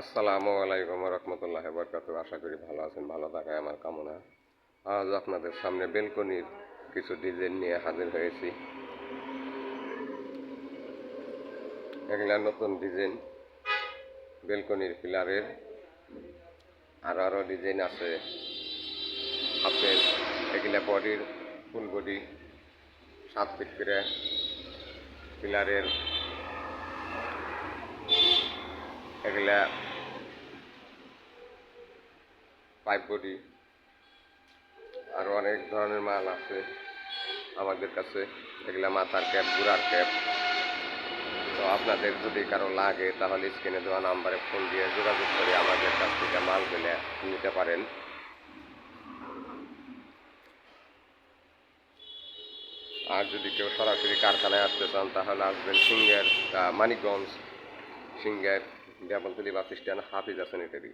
আসসালামু আলাইকুম রহমতুল্লাহ বরকাত। আশা করি ভালো আছেন, ভালো থাকায় আমার কামনা। আজ আপনাদের সামনে বেলকনির কিছু ডিজাইন নিয়ে হাজির হয়েছি। এগুলা নতুন ডিজাইন বেলকনির পিলারের। আরও ডিজাইন আছে হাফের। এগুলা বডির ফুল বডি 7 ফিট করে পিলারের। এগুলা পাইপ বডি। আরও অনেক ধরনের মাল আছে আমাদের কাছে। এগুলা মাথার ক্যাপ, গুড়ার ক্যাপ। তো আপনাদের যদি কারো লাগে তাহলে স্ক্রিনে দেওয়া নাম্বারে ফোন দিয়ে যোগাযোগ করে আমাদের কাছ থেকে মালগুলো নিতে পারেন। আর যদি কেউ সরাসরি কারখানায় আসতে চান তাহলে আসবেন Singair, Manikganj, Singair, Debaltali bus stand, Hafiz sanitary.